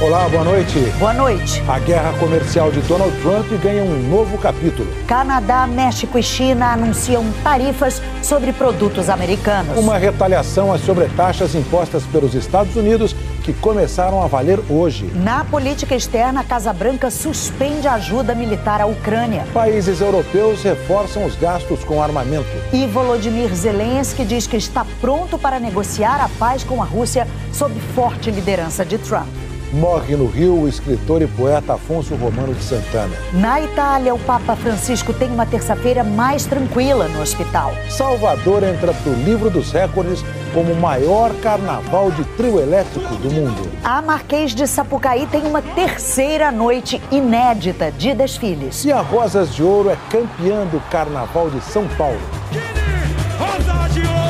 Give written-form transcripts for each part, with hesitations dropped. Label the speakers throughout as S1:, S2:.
S1: Olá, boa noite.
S2: Boa noite.
S1: A guerra comercial de Donald Trump ganha um novo capítulo.
S2: Canadá, México e China anunciam tarifas sobre produtos americanos.
S1: Uma retaliação às sobretaxas impostas pelos Estados Unidos que começaram a valer hoje.
S2: Na política externa, a Casa Branca suspende a ajuda militar à Ucrânia.
S1: Países europeus reforçam os gastos com armamento.
S2: E Volodymyr Zelensky diz que está pronto para negociar a paz com a Rússia sob forte liderança de Trump.
S1: Morre no Rio o escritor e poeta Afonso Romano de Santana.
S2: Na Itália, o Papa Francisco tem uma terça-feira mais tranquila no hospital.
S1: Salvador entra para o livro dos recordes como o maior carnaval de trio elétrico do mundo.
S2: A Marquês de Sapucaí tem uma terceira noite inédita de desfiles.
S1: E a Rosas de Ouro é campeã do Carnaval de São Paulo.
S3: Rosa de Ouro,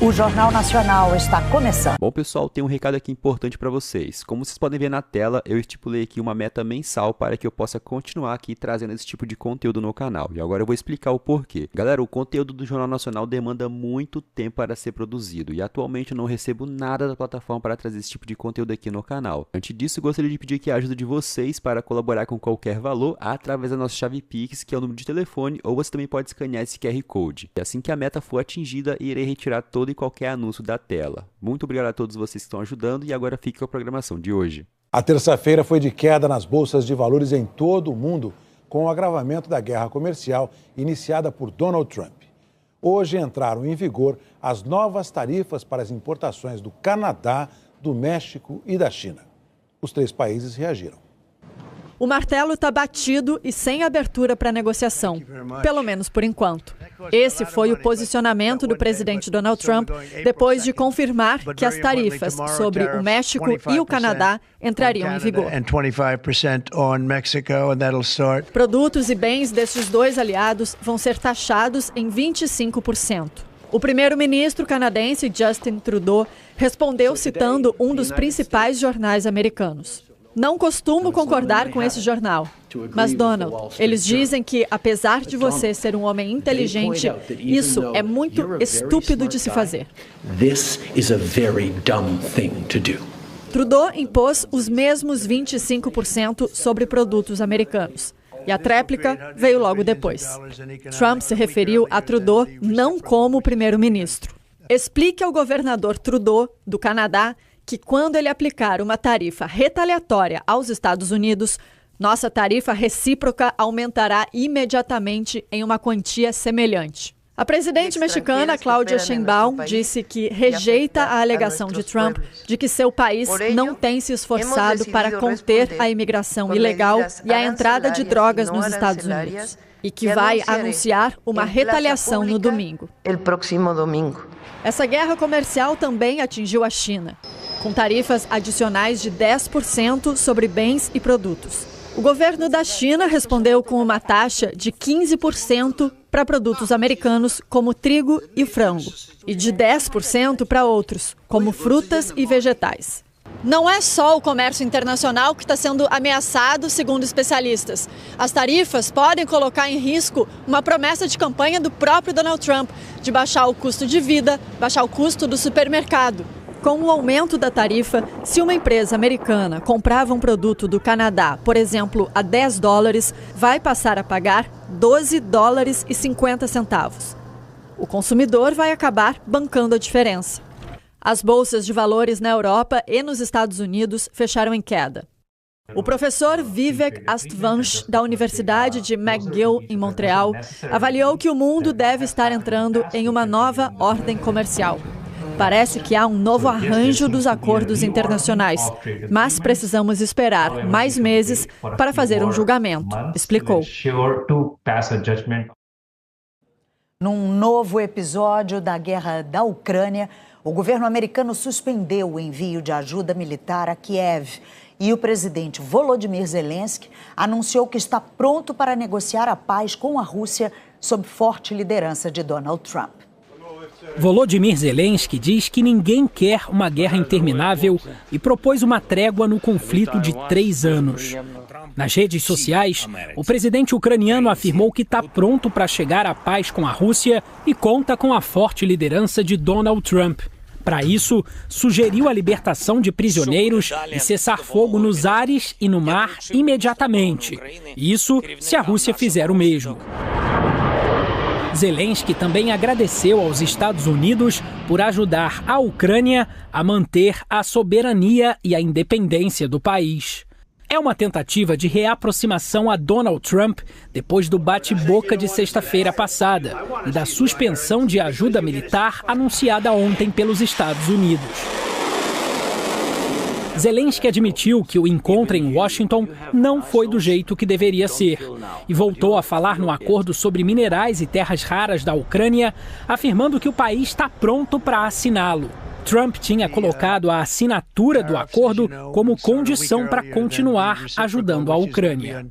S2: o Jornal Nacional está começando.
S4: Bom, pessoal, tem um recado aqui importante para vocês. Como vocês podem ver na tela, eu estipulei aqui uma meta mensal para que eu possa continuar aqui trazendo esse tipo de conteúdo no canal. E agora eu vou explicar o porquê. Galera, o conteúdo do Jornal Nacional demanda muito tempo para ser produzido e atualmente eu não recebo nada da plataforma para trazer esse tipo de conteúdo aqui no canal. Antes disso, eu gostaria de pedir aqui a ajuda de vocês para colaborar com qualquer valor através da nossa chave Pix, que é o número de telefone, ou você também pode escanear esse QR Code. E assim que a meta for atingida, irei retirar todo e qualquer anúncio da tela. Muito obrigado a todos vocês que estão ajudando e agora fique com a programação de hoje.
S1: A terça-feira foi de queda nas bolsas de valores em todo o mundo, com o agravamento da guerra comercial iniciada por Donald Trump. Hoje entraram em vigor as novas tarifas para as importações do Canadá, do México e da China. Os três países reagiram.
S5: O martelo está batido e sem abertura para negociação, pelo menos por enquanto. Esse foi o posicionamento do presidente Donald Trump depois de confirmar que as tarifas sobre o México e o Canadá entrariam em vigor. Produtos e bens desses dois aliados vão ser taxados em 25%. O primeiro-ministro canadense Justin Trudeau respondeu citando um dos principais jornais americanos. Não costumo concordar com esse jornal, mas, Donald, eles dizem que, apesar de você ser um homem inteligente, isso é muito estúpido de se fazer. Trudeau impôs os mesmos 25% sobre produtos americanos. E a tréplica veio logo depois. Trump se referiu a Trudeau não como primeiro-ministro. Explique ao governador Trudeau, do Canadá, que quando ele aplicar uma tarifa retaliatória aos Estados Unidos, nossa tarifa recíproca aumentará imediatamente em uma quantia semelhante. A presidente mexicana, Claudia Sheinbaum, disse que rejeita a alegação de Trump de que seu país não tem se esforçado para conter a imigração ilegal e a entrada de drogas nos Estados Unidos, e que vai anunciar uma retaliação no domingo. Essa guerra comercial também atingiu a China, com tarifas adicionais de 10% sobre bens e produtos. O governo da China respondeu com uma taxa de 15% para produtos americanos, como trigo e frango, e de 10% para outros, como frutas e vegetais. Não é só o comércio internacional que está sendo ameaçado, segundo especialistas. As tarifas podem colocar em risco uma promessa de campanha do próprio Donald Trump de baixar o custo de vida, baixar o custo do supermercado. Com o aumento da tarifa, se uma empresa americana comprava um produto do Canadá, por exemplo, a $10, vai passar a pagar $12,50. O consumidor vai acabar bancando a diferença. As bolsas de valores na Europa e nos Estados Unidos fecharam em queda. O professor Vivek Astvansh, da Universidade de McGill, em Montreal, avaliou que o mundo deve estar entrando em uma nova ordem comercial. Parece que há um novo arranjo dos acordos internacionais, mas precisamos esperar mais meses para fazer um julgamento, explicou.
S2: Num novo episódio da guerra da Ucrânia, o governo americano suspendeu o envio de ajuda militar a Kiev e o presidente Volodymyr Zelensky anunciou que está pronto para negociar a paz com a Rússia sob forte liderança de Donald Trump.
S6: Volodymyr Zelensky diz que ninguém quer uma guerra interminável e propôs uma trégua no conflito de 3 anos. Nas redes sociais, o presidente ucraniano afirmou que está pronto para chegar à paz com a Rússia e conta com a forte liderança de Donald Trump. Para isso, sugeriu a libertação de prisioneiros e cessar fogo nos ares e no mar imediatamente. Isso se a Rússia fizer o mesmo. Zelensky também agradeceu aos Estados Unidos por ajudar a Ucrânia a manter a soberania e a independência do país. É uma tentativa de reaproximação a Donald Trump depois do bate-boca de sexta-feira passada e da suspensão de ajuda militar anunciada ontem pelos Estados Unidos. Zelensky admitiu que o encontro em Washington não foi do jeito que deveria ser e voltou a falar no acordo sobre minerais e terras raras da Ucrânia, afirmando que o país está pronto para assiná-lo. Trump tinha colocado a assinatura do acordo como condição para continuar ajudando a Ucrânia.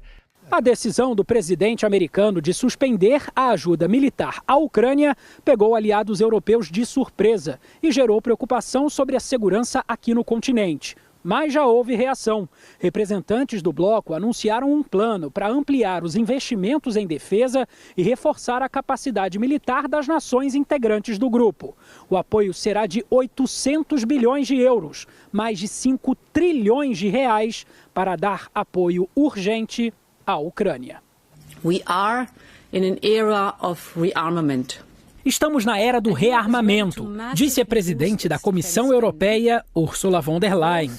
S6: A decisão do presidente americano de suspender a ajuda militar à Ucrânia pegou aliados europeus de surpresa e gerou preocupação sobre a segurança aqui no continente. Mas já houve reação. Representantes do bloco anunciaram um plano para ampliar os investimentos em defesa e reforçar a capacidade militar das nações integrantes do grupo. O apoio será de 800 bilhões de euros, mais de 5 trilhões de reais, para dar apoio urgente à Ucrânia.
S7: We are in an era of rearmament.
S6: Estamos na era do rearmamento, disse a presidente da Comissão Europeia, Ursula von der Leyen.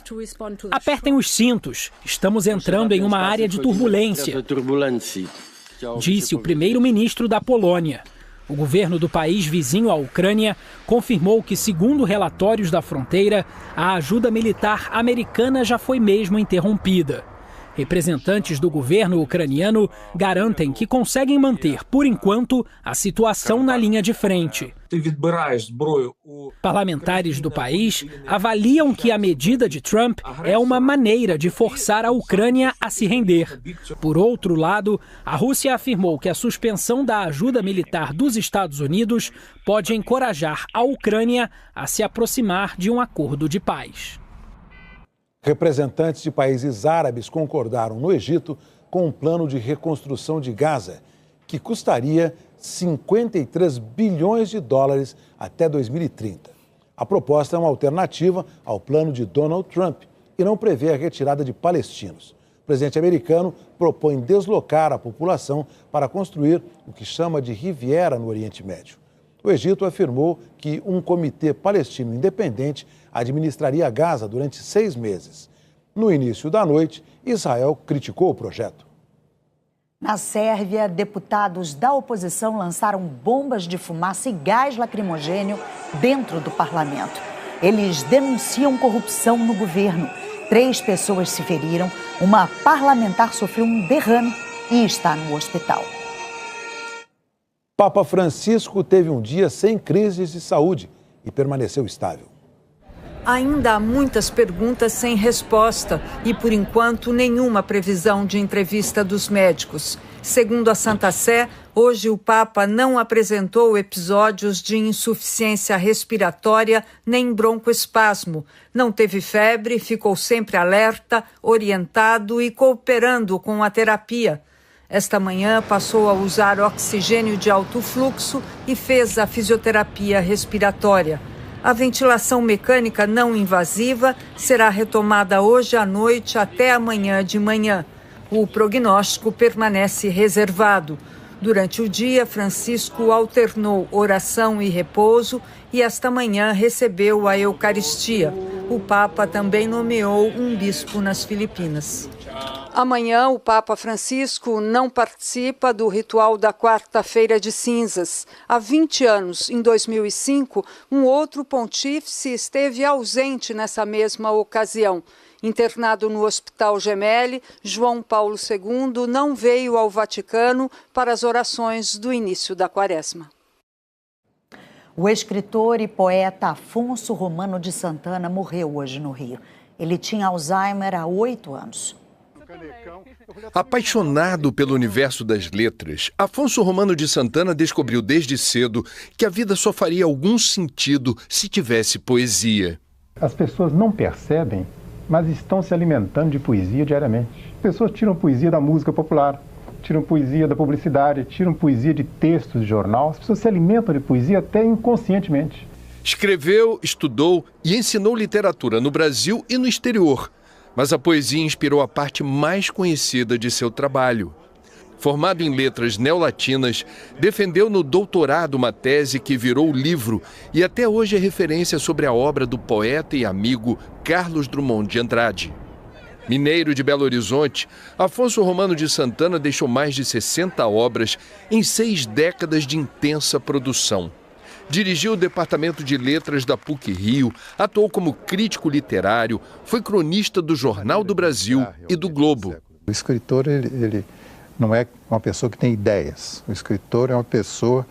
S6: Apertem os cintos, estamos entrando em uma área de turbulência, disse o primeiro-ministro da Polônia. O governo do país vizinho à Ucrânia confirmou que, segundo relatórios da fronteira, a ajuda militar americana já foi mesmo interrompida. Representantes do governo ucraniano garantem que conseguem manter, por enquanto, a situação na linha de frente. Parlamentares do país avaliam que a medida de Trump é uma maneira de forçar a Ucrânia a se render. Por outro lado, a Rússia afirmou que a suspensão da ajuda militar dos Estados Unidos pode encorajar a Ucrânia a se aproximar de um acordo de paz.
S1: Representantes de países árabes concordaram no Egito com um plano de reconstrução de Gaza, que custaria 53 bilhões de dólares até 2030. A proposta é uma alternativa ao plano de Donald Trump e não prevê a retirada de palestinos. O presidente americano propõe deslocar a população para construir o que chama de Riviera no Oriente Médio. O Egito afirmou que um comitê palestino independente administraria Gaza durante 6 meses. No início da noite, Israel criticou o projeto.
S2: Na Sérvia, deputados da oposição lançaram bombas de fumaça e gás lacrimogênio dentro do parlamento. Eles denunciam corrupção no governo. 3 pessoas se feriram, uma parlamentar sofreu um derrame e está no hospital.
S1: Papa Francisco teve um dia sem crises de saúde e permaneceu estável.
S8: Ainda há muitas perguntas sem resposta e, por enquanto, nenhuma previsão de entrevista dos médicos. Segundo a Santa Sé, hoje o Papa não apresentou episódios de insuficiência respiratória nem broncoespasmo. Não teve febre, ficou sempre alerta, orientado e cooperando com a terapia. Esta manhã passou a usar oxigênio de alto fluxo e fez a fisioterapia respiratória. A ventilação mecânica não invasiva será retomada hoje à noite até amanhã de manhã. O prognóstico permanece reservado. Durante o dia, Francisco alternou oração e repouso e esta manhã recebeu a Eucaristia. O Papa também nomeou um bispo nas Filipinas. Amanhã, o Papa Francisco não participa do ritual da Quarta-feira de Cinzas. Há 20 anos, em 2005, um outro pontífice esteve ausente nessa mesma ocasião. Internado no Hospital Gemelli, João Paulo II não veio ao Vaticano para as orações do início da Quaresma.
S2: O escritor e poeta Afonso Romano de Santana morreu hoje no Rio. Ele tinha Alzheimer há 8 anos.
S9: Apaixonado pelo universo das letras, Afonso Romano de Santana descobriu desde cedo que a vida só faria algum sentido se tivesse poesia.
S10: As pessoas não percebem, mas estão se alimentando de poesia diariamente. As pessoas tiram poesia da música popular, tiram poesia da publicidade, tiram poesia de textos de jornal. As pessoas se alimentam de poesia até inconscientemente.
S9: Escreveu, estudou e ensinou literatura no Brasil e no exterior. Mas a poesia inspirou a parte mais conhecida de seu trabalho. Formado em letras neolatinas, defendeu no doutorado uma tese que virou livro e até hoje é referência sobre a obra do poeta e amigo Carlos Drummond de Andrade. Mineiro de Belo Horizonte, Afonso Romano de Santana deixou mais de 60 obras em 6 décadas de intensa produção. Dirigiu o Departamento de Letras da PUC-Rio, atuou como crítico literário, foi cronista do Jornal do Brasil e do Globo.
S10: O escritor, ele não é uma pessoa que tem ideias. O escritor é uma pessoa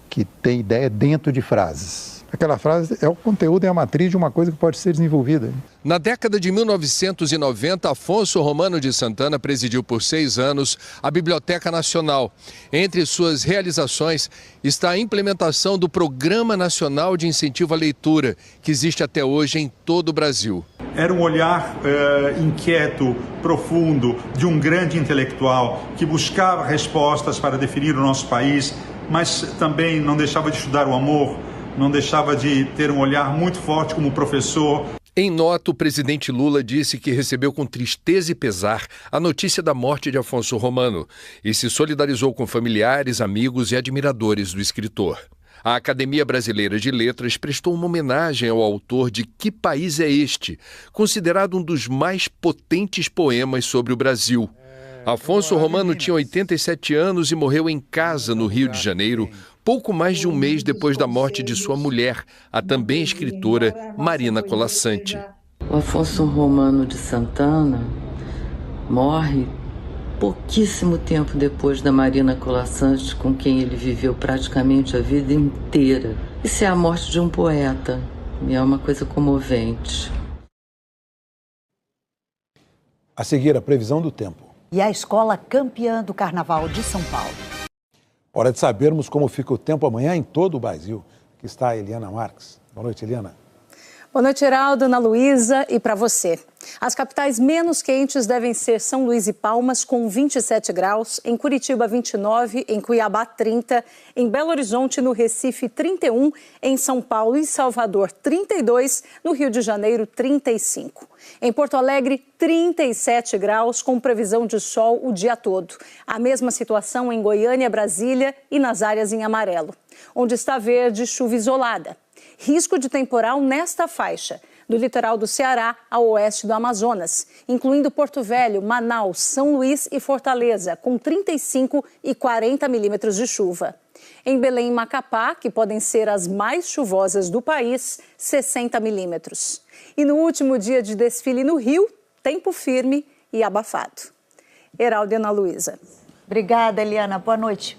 S10: que tem ideia dentro de frases. Aquela frase é o conteúdo, é a matriz de uma coisa que pode ser desenvolvida.
S9: Na década de 1990, Afonso Romano de Santana presidiu por 6 anos a Biblioteca Nacional. Entre suas realizações está a implementação do Programa Nacional de Incentivo à Leitura, que existe até hoje em todo o Brasil.
S11: Era um olhar inquieto, profundo, de um grande intelectual que buscava respostas para definir o nosso país, mas também não deixava de estudar o amor, não deixava de ter um olhar muito forte como professor.
S9: Em nota, o presidente Lula disse que recebeu com tristeza e pesar a notícia da morte de Afonso Romano e se solidarizou com familiares, amigos e admiradores do escritor. A Academia Brasileira de Letras prestou uma homenagem ao autor de Que País é Este?, considerado um dos mais potentes poemas sobre o Brasil. Afonso Romano tinha 87 anos e morreu em casa, no Rio de Janeiro, pouco mais de um mês depois da morte de sua mulher, a também escritora Marina Colasanti.
S12: O Afonso Romano de Santana morre pouquíssimo tempo depois da Marina Colasanti, com quem ele viveu praticamente a vida inteira. Isso é a morte de um poeta, e é uma coisa comovente.
S1: A seguir, a previsão do tempo.
S2: E a escola campeã do Carnaval de São Paulo.
S1: Hora de sabermos como fica o tempo amanhã em todo o Brasil. Aqui está a Eliana Marques. Boa noite, Eliana.
S13: Boa noite, Heraldo, Ana Luísa e para você. As capitais menos quentes devem ser São Luís e Palmas, com 27 graus, em Curitiba 29, em Cuiabá 30, em Belo Horizonte, no Recife 31, em São Paulo e Salvador 32, no Rio de Janeiro 35. Em Porto Alegre 37 graus, com previsão de sol o dia todo. A mesma situação em Goiânia, Brasília e nas áreas em amarelo. Onde está verde, chuva isolada. Risco de temporal nesta faixa, do litoral do Ceará ao oeste do Amazonas, incluindo Porto Velho, Manaus, São Luís e Fortaleza, com 35 e 40 milímetros de chuva. Em Belém e Macapá, que podem ser as mais chuvosas do país, 60 milímetros. E no último dia de desfile no Rio, tempo firme e abafado. Heraldo e Ana Luísa.
S2: Obrigada, Eliana. Boa noite.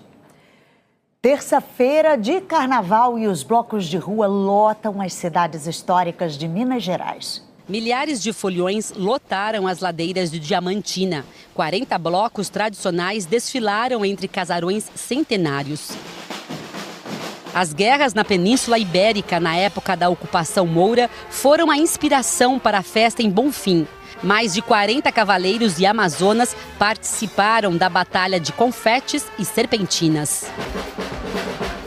S2: Terça-feira de carnaval e os blocos de rua lotam as cidades históricas de Minas Gerais.
S14: Milhares de foliões lotaram as ladeiras de Diamantina. 40 blocos tradicionais desfilaram entre casarões centenários. As guerras na Península Ibérica, na época da ocupação moura, foram a inspiração para a festa em Bonfim. Mais de 40 cavaleiros e amazonas participaram da Batalha de Confetes e Serpentinas.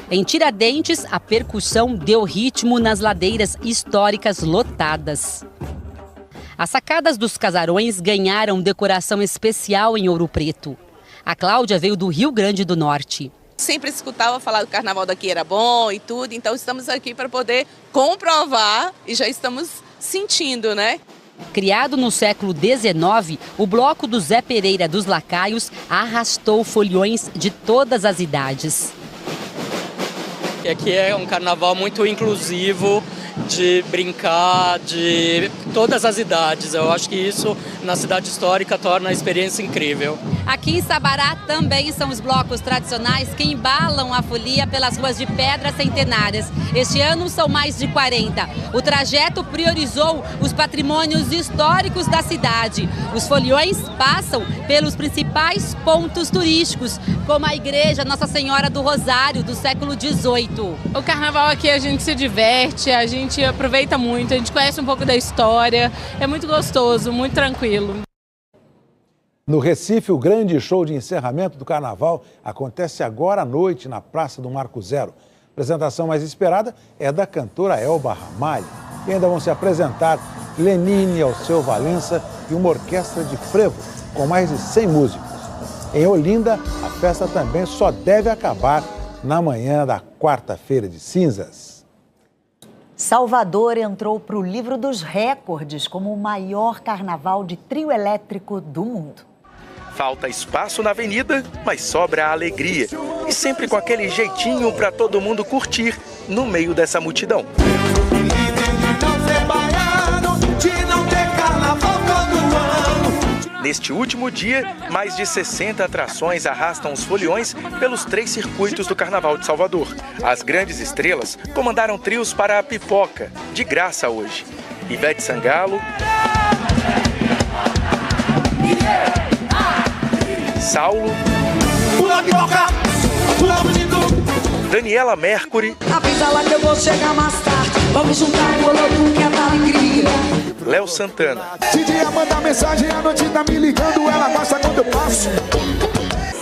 S14: Em Tiradentes, a percussão deu ritmo nas ladeiras históricas lotadas. As sacadas dos casarões ganharam decoração especial em Ouro Preto. A Cláudia veio do Rio Grande do Norte.
S15: Sempre escutava falar que o carnaval daqui era bom e tudo, então estamos aqui para poder comprovar e já estamos sentindo, né?
S14: Criado no século XIX, o bloco do Zé Pereira dos Lacaios arrastou foliões de todas as idades.
S16: Aqui é um carnaval muito inclusivo de brincar, de todas as idades. Eu acho que isso, na cidade histórica, torna a experiência incrível.
S14: Aqui em Sabará também são os blocos tradicionais que embalam a folia pelas ruas de pedras centenárias. Este ano são mais de 40. O trajeto priorizou os patrimônios históricos da cidade. Os foliões passam pelos principais pontos turísticos, como a igreja Nossa Senhora do Rosário, do século XVIII.
S17: O carnaval aqui a gente se diverte, a gente aproveita muito, a gente conhece um pouco da história, é muito gostoso, muito tranquilo.
S1: No Recife, o grande show de encerramento do carnaval acontece agora à noite na Praça do Marco Zero. A apresentação mais esperada é da cantora Elba Ramalho. E ainda vão se apresentar Lenine, Alceu Valença e uma orquestra de frevo com mais de 100 músicos. Em Olinda, a festa também só deve acabar na manhã da quarta-feira de cinzas.
S2: Salvador entrou para o livro dos recordes como o maior carnaval de trio elétrico do mundo.
S18: Falta espaço na avenida, mas sobra a alegria. E sempre com aquele jeitinho para todo mundo curtir no meio dessa multidão. Neste último dia, mais de 60 atrações arrastam os foliões pelos 3 circuitos do Carnaval de Salvador. As grandes estrelas comandaram trios para a pipoca, de graça hoje. Ivete Sangalo, Saulo, Daniela Mercury,
S19: avisa lá que eu vou chegar mais tarde. Vamos juntar o boloto que é da alegria.
S18: Léo Santana.
S3: Se dia manda mensagem, a noite tá me ligando, ela gosta quando eu passo.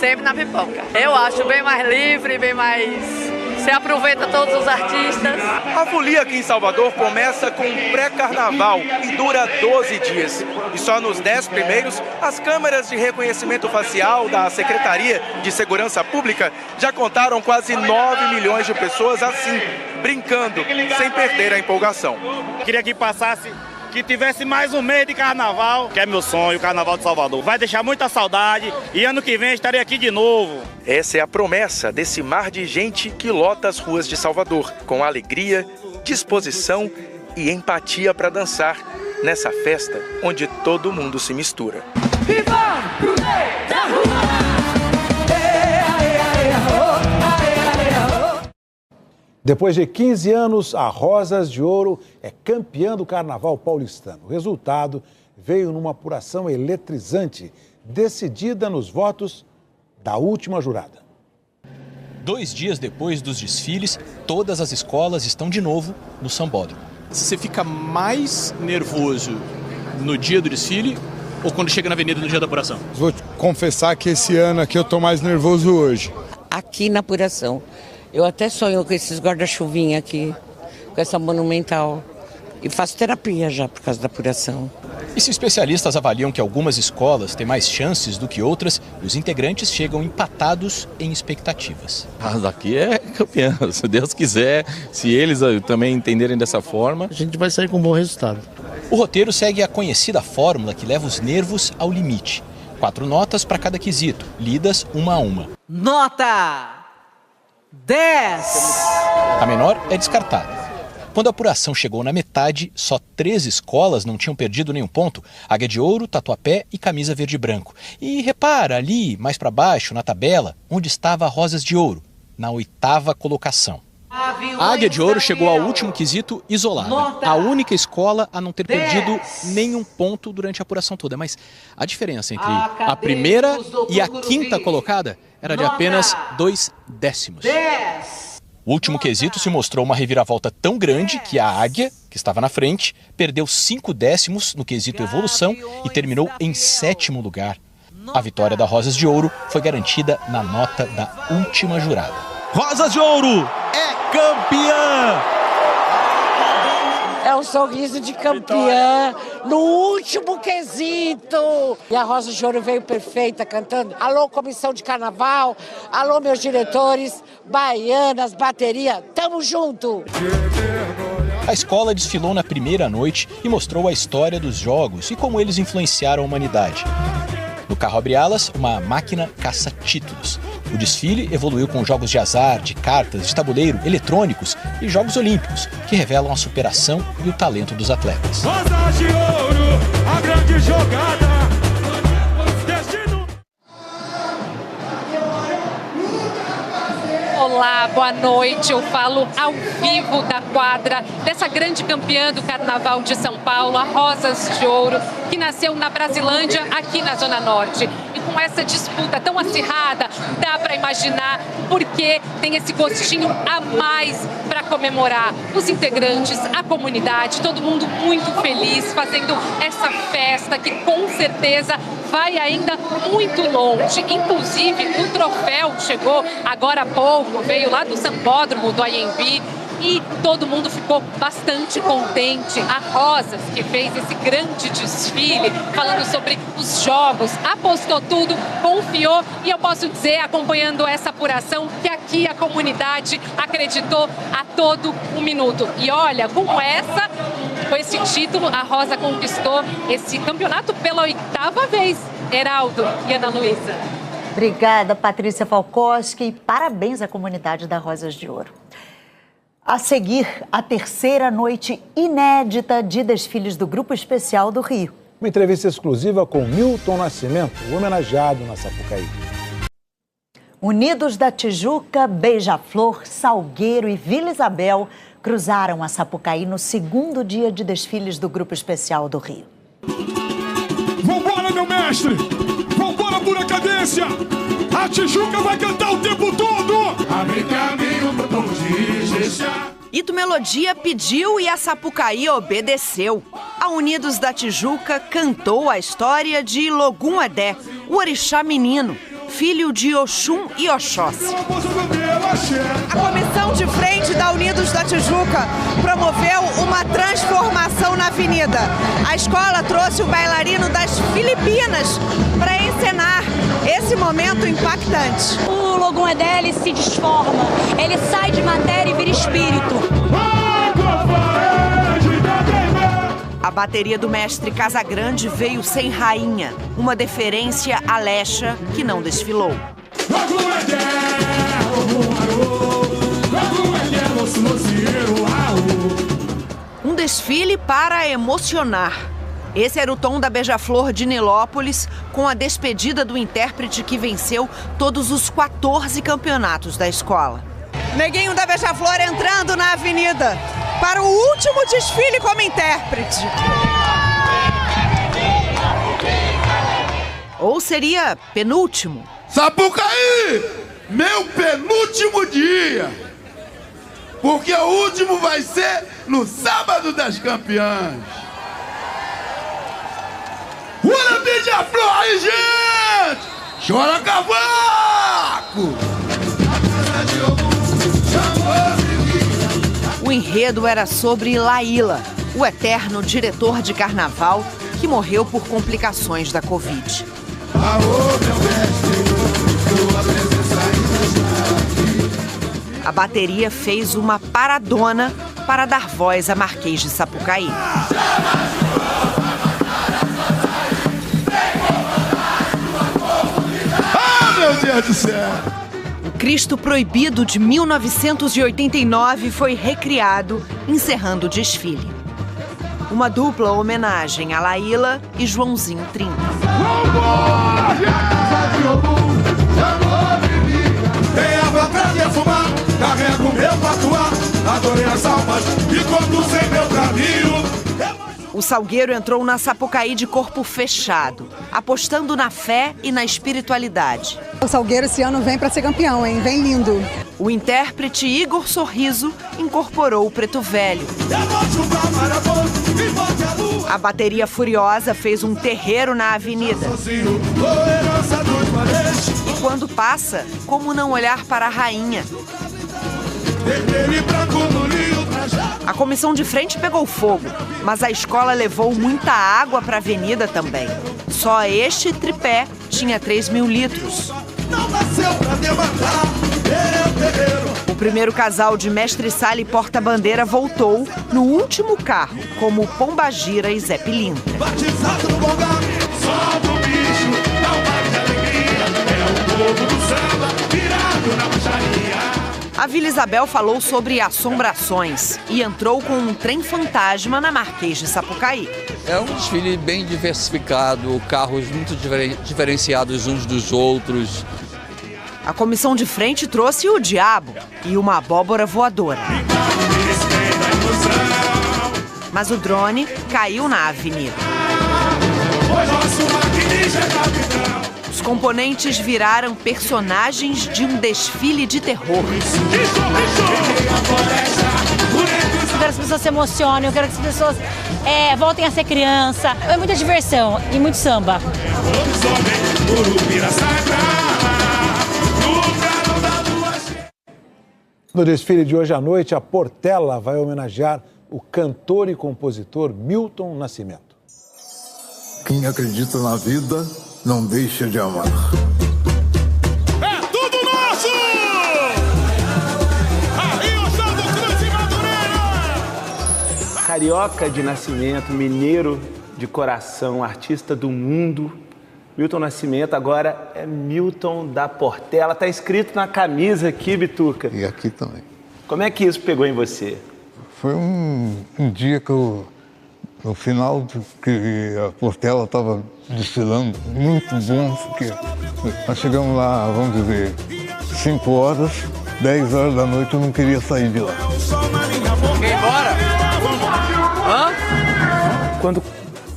S20: Sempre na pipoca. Eu acho bem mais livre, bem mais... Você aproveita todos os artistas.
S18: A folia aqui em Salvador começa com um pré-carnaval e dura 12 dias. E só nos 10 primeiros, as câmeras de reconhecimento facial da Secretaria de Segurança Pública já contaram quase 9 milhões de pessoas assim, brincando, sem perder a empolgação.
S21: Queria que passasse, que tivesse mais um mês de carnaval, que é meu sonho, o Carnaval de Salvador. Vai deixar muita saudade e ano que vem estarei aqui de novo.
S18: Essa é a promessa desse mar de gente que lota as ruas de Salvador, com alegria, disposição e empatia para dançar nessa festa onde todo mundo se mistura.
S19: Viva pro meio da rua!
S1: Depois de 15 anos, a Rosas de Ouro é campeã do Carnaval paulistano. O resultado veio numa apuração eletrizante, decidida nos votos da última jurada.
S22: 2 dias depois dos desfiles, todas as escolas estão de novo no sambódromo. Você fica mais nervoso no dia do desfile ou quando chega na avenida no dia da apuração?
S23: Vou confessar que esse ano aqui eu estou mais nervoso hoje.
S24: Aqui na apuração. Eu até sonho com esses guarda-chuvinha aqui, com essa monumental. E faço terapia já por causa da apuração.
S22: E se especialistas avaliam que algumas escolas têm mais chances do que outras, os integrantes chegam empatados em expectativas.
S25: Daqui é campeã, se Deus quiser, se eles também entenderem dessa forma, a gente vai sair com um bom resultado.
S22: O roteiro segue a conhecida fórmula que leva os nervos ao limite. 4 notas para cada quesito, lidas uma a uma.
S19: Nota 10.
S22: A menor é descartada. Quando a apuração chegou na metade, só 3 escolas não tinham perdido nenhum ponto: Águia de Ouro, Tatuapé e Camisa Verde e Branco. E repara ali, mais para baixo, na tabela, onde estava a Rosas de Ouro, na 8ª colocação. A Águia de Ouro chegou ao último quesito isolada. A única escola a não ter perdido nenhum ponto durante a apuração toda. Mas a diferença entre a primeira e a 5ª colocada era de apenas 2 décimos. O último quesito se mostrou uma reviravolta tão grande que a Águia, que estava na frente, perdeu 5 décimos no quesito evolução e terminou em 7º lugar. A vitória da Rosas de Ouro foi garantida na nota da última jurada.
S3: Rosas de Ouro é campeã!
S24: É o sorriso de campeã no último quesito. E a Rosa de Ouro veio perfeita cantando. Alô, comissão de carnaval. Alô, meus diretores. Baianas, bateria. Tamo junto.
S22: A escola desfilou na primeira noite e mostrou a história dos jogos e como eles influenciaram a humanidade. No carro abre-alas, uma máquina caça títulos. O O desfile evoluiu com jogos de azar, de cartas, de tabuleiro, eletrônicos e jogos olímpicos, que revelam a superação e o talento dos atletas.
S3: Rosas de ouro, a grande jogada.
S4: Olá, boa noite. Eu falo ao vivo da quadra dessa grande campeã do Carnaval de São Paulo, a Rosas de Ouro, que nasceu na Brasilândia, aqui na Zona Norte. E com essa disputa tão acirrada, dá para imaginar por que tem esse gostinho a mais para comemorar. Os integrantes, a comunidade, todo mundo muito feliz, fazendo essa festa que com certeza vai ainda muito longe. Inclusive, o troféu chegou agora há pouco, veio lá do Sambódromo do Anhembi e todo mundo ficou bastante contente. A Rosas, que fez esse grande desfile, falando sobre os jogos, apostou tudo, confiou e eu posso dizer, acompanhando essa apuração, que aqui a comunidade acreditou a todo um minuto. E olha, com esse título, a Rosa conquistou esse campeonato pela 8ª vez. Heraldo e Ana Luísa.
S2: Obrigada, Patrícia Falkowski. Parabéns à comunidade da Rosas de Ouro. A seguir, a terceira noite inédita de desfiles do Grupo Especial do Rio.
S1: Uma entrevista exclusiva com Milton Nascimento, homenageado na Sapucaí.
S2: Unidos da Tijuca, Beija-Flor, Salgueiro e Vila Isabel cruzaram a Sapucaí no segundo dia de desfiles do Grupo Especial do Rio.
S3: Vambora, meu mestre! Vambora, pura cadência! A Tijuca vai cantar o tempo todo! Abre caminho pro povo de Ijexá.
S5: Ito Melodia pediu e a Sapucaí obedeceu. A Unidos da Tijuca cantou a história de Logum Edé, o orixá menino, filho de Oxum e Oxóssi. A comissão de frente da Unidos da Tijuca promoveu uma transformação na avenida. A escola trouxe o bailarino das Filipinas para encenar esse momento impactante.
S6: O Logum Edé, ele se desforma, ele sai de matéria e vira espírito.
S5: A bateria do mestre Casagrande veio sem rainha, uma deferência à Lecha que não desfilou. Um desfile para emocionar. Esse era o tom da Beija-Flor de Nilópolis, com a despedida do intérprete que venceu todos os 14 campeonatos da escola. Neguinho da Beija-Flor entrando na avenida para o último desfile como intérprete. Ou seria penúltimo?
S3: Sapucaí, meu penúltimo dia. Porque o último vai ser no sábado das campeãs. Ura Beija-Flor aí, gente! Chora cavaco!
S5: O enredo era sobre Laíla, o eterno diretor de carnaval que morreu por complicações da Covid. A bateria fez uma paradona para dar voz a Marquês de Sapucaí.
S3: Ah, meu Deus do céu!
S5: O Cristo Proibido de 1989 foi recriado, encerrando o desfile. Uma dupla homenagem a Laíla e Joãozinho 30.
S3: Tem água pra defumar, carrego meu patuá, adorei as almas e conduzem meu caminho.
S5: O Salgueiro entrou na Sapucaí de corpo fechado, apostando na fé e na espiritualidade.
S7: O Salgueiro esse ano vem para ser campeão, hein? Vem lindo.
S5: O intérprete Igor Sorriso incorporou o Preto Velho. A bateria furiosa fez um terreiro na avenida. E quando passa, como não olhar para a rainha? A comissão de frente pegou fogo, mas a escola levou muita água para a avenida também. Só este tripé tinha 3.000 litros. O primeiro casal de Mestre Sala e Porta-Bandeira voltou no último carro, como Pombagira e Zé Pilintra.
S3: Batizado no bom lugar, só do bicho, dá um baile de alegria, é o povo do samba. virado na baixaria.
S5: A Vila Isabel falou sobre assombrações e entrou com um trem fantasma na Marquês de Sapucaí.
S8: É um desfile bem diversificado, carros muito diferenciados uns dos outros.
S5: A comissão de frente trouxe o diabo e uma abóbora voadora. Mas o drone caiu na avenida. Os componentes viraram personagens de um desfile de terror.
S6: Eu quero que as pessoas se emocionem, eu quero que as pessoas voltem a ser criança. É muita diversão e muito samba.
S1: No desfile de hoje à noite, a Portela vai homenagear o cantor e compositor Milton Nascimento.
S9: Quem acredita na vida não deixa de amar.
S3: É tudo nosso! Aí o Saldo Cruz e Madureira!
S10: Carioca de nascimento, mineiro de coração, artista do mundo. Milton Nascimento agora é Milton da Portela. Tá escrito na camisa aqui, Bituca.
S9: E aqui também.
S10: Como é que isso pegou em você?
S9: Foi um dia que eu, no final que a Portela estava desfilando, muito bom, porque nós chegamos lá, vamos dizer, 5 horas, 10 horas da noite, eu não queria sair de lá.
S10: Quer ir embora? Hã? Quando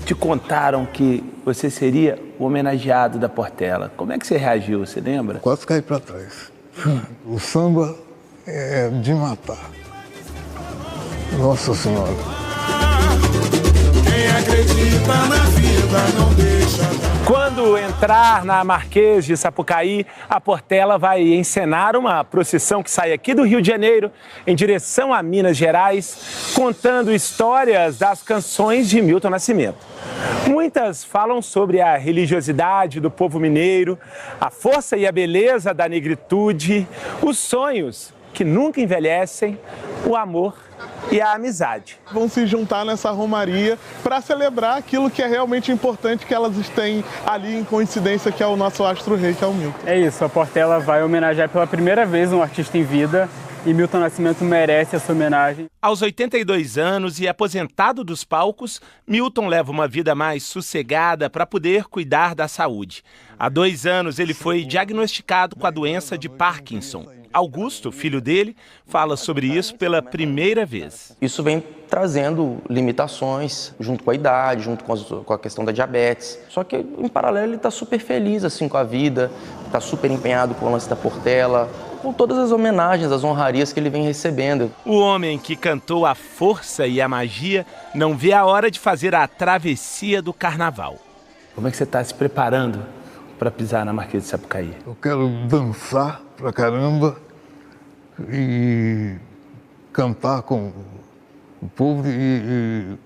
S10: te contaram que você seria o homenageado da Portela, como é que você reagiu, você lembra?
S9: Quase caí para trás. O samba é de matar. Nossa Senhora.
S3: Quem acredita na vida não deixa.
S10: Quando entrar na Marquês de Sapucaí, a Portela vai encenar uma procissão que sai aqui do Rio de Janeiro em direção a Minas Gerais, contando histórias das canções de Milton Nascimento. Muitas falam sobre a religiosidade do povo mineiro, a força e a beleza da negritude, os sonhos que nunca envelhecem, o amor e a amizade.
S11: Vão se juntar nessa romaria para celebrar aquilo que é realmente importante que elas têm ali em coincidência, que é o nosso astro-rei, que é o Milton.
S12: É isso, a Portela vai homenagear pela primeira vez um artista em vida e Milton Nascimento merece essa homenagem.
S10: Aos 82 anos e aposentado dos palcos, Milton leva uma vida mais sossegada para poder cuidar da saúde. Há 2 anos ele foi diagnosticado com a doença de Parkinson. Augusto, filho dele, fala sobre isso pela primeira vez.
S26: Isso vem trazendo limitações junto com a idade, junto com a questão da diabetes. Só que, em paralelo, ele está super feliz assim, com a vida, está super empenhado com o lance da Portela, com todas as homenagens, as honrarias que ele vem recebendo.
S10: O homem que cantou a força e a magia não vê a hora de fazer a travessia do carnaval. Como é que você está se preparando para pisar na Marquês de Sapucaí?
S9: Eu quero dançar pra caramba e cantar com o povo e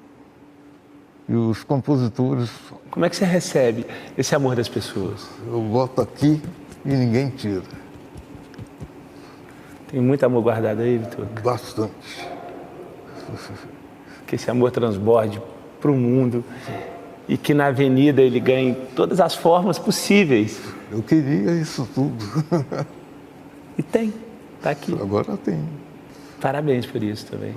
S9: os compositores.
S10: Como é que você recebe esse amor das pessoas?
S9: Eu boto aqui e ninguém tira.
S10: Tem muito amor guardado aí, Vitor?
S9: Bastante.
S10: Que esse amor transborde para o mundo e que na avenida ele ganhe todas as formas possíveis.
S9: Eu queria isso tudo.
S10: E tem, tá aqui.
S9: Agora tem.
S10: Parabéns por isso também.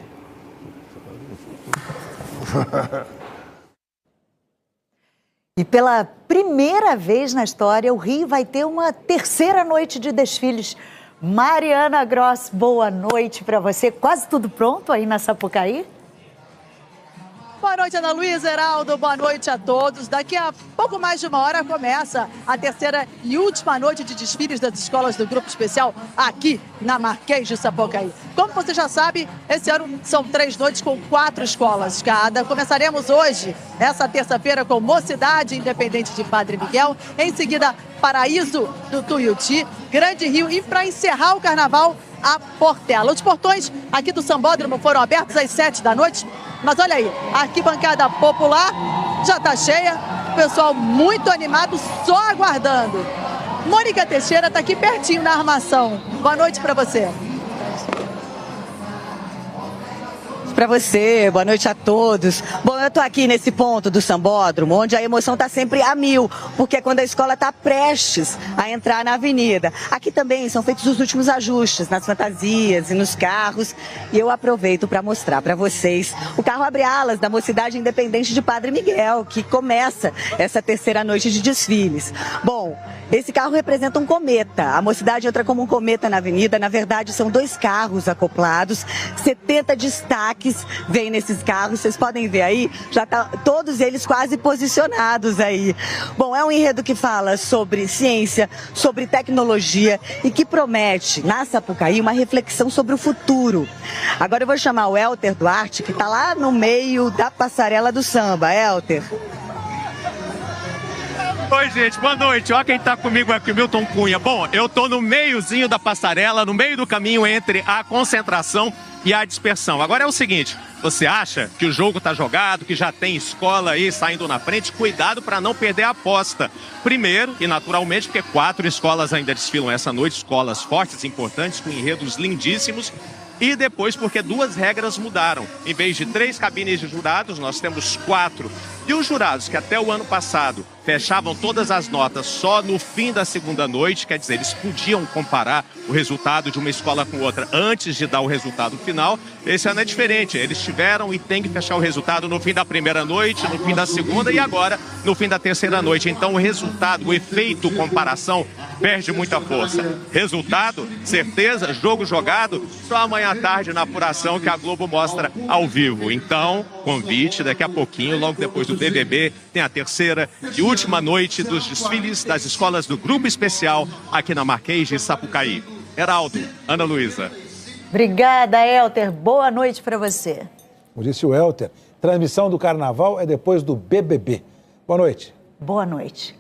S2: E pela primeira vez na história, o Rio vai ter uma terceira noite de desfiles. Mariana Gross, boa noite para você. Quase tudo pronto aí na Sapucaí?
S27: Boa noite, Ana Luísa, Heraldo, boa noite a todos. Daqui a pouco mais de uma hora começa a terceira e última noite de desfiles das escolas do Grupo Especial aqui na Marquês de Sapucaí. Como você já sabe, esse ano são 3 noites com 4 escolas cada. Começaremos hoje, essa terça-feira, com Mocidade Independente de Padre Miguel, em seguida Paraíso do Tuiuti, Grande Rio e para encerrar o carnaval, a Portela. Os portões aqui do Sambódromo foram abertos às 7 da noite, mas olha aí, a arquibancada popular já está cheia, o pessoal muito animado, só aguardando. Mônica Teixeira está aqui pertinho na armação. Boa noite para você.
S13: para você, boa noite a todos. Bom, eu tô aqui nesse ponto do Sambódromo, onde a emoção tá sempre a mil, porque é quando a escola tá prestes a entrar na avenida. Aqui também são feitos os últimos ajustes nas fantasias e nos carros, e eu aproveito para mostrar para vocês o carro abre-alas da Mocidade Independente de Padre Miguel, que começa essa terceira noite de desfiles. Bom, esse carro representa um cometa. A Mocidade entra como um cometa na avenida. Na verdade, são 2 carros acoplados, 70 destaques vêm nesses carros. Vocês podem ver aí, já tá todos eles quase posicionados aí. Bom, é um enredo que fala sobre ciência, sobre tecnologia e que promete, na Sapucaí, uma reflexão sobre o futuro. Agora eu vou chamar o Elter Duarte, que está lá no meio da passarela do samba. Elter.
S14: Oi, gente, boa noite. Olha quem tá comigo aqui, o Milton Cunha. Bom, eu tô no meiozinho da passarela, no meio do caminho entre a concentração e a dispersão. Agora é o seguinte, você acha que o jogo tá jogado, que já tem escola aí saindo na frente? Cuidado para não perder a aposta. Primeiro, e naturalmente, porque 4 escolas ainda desfilam essa noite, escolas fortes, importantes, com enredos lindíssimos. E depois, porque 2 regras mudaram. Em vez de 3 cabines de jurados, nós temos 4. E os jurados que até o ano passado fechavam todas as notas só no fim da segunda noite, quer dizer, eles podiam comparar o resultado de uma escola com outra antes de dar o resultado final. Esse ano é diferente, eles tiveram e têm que fechar o resultado no fim da primeira noite, no fim da segunda e agora no fim da terceira noite. Então o resultado, o efeito comparação perde muita força. Resultado, certeza, jogo jogado, só amanhã à tarde na apuração que a Globo mostra ao vivo. Então, convite, daqui a pouquinho, logo depois do BBB, tem a terceira e última noite dos desfiles das escolas do Grupo Especial aqui na Marquês de Sapucaí. Heraldo, Ana Luísa.
S2: Obrigada, Elter. Boa noite para você.
S1: Como disse o Elter, transmissão do Carnaval é depois do BBB. Boa noite.
S2: Boa noite.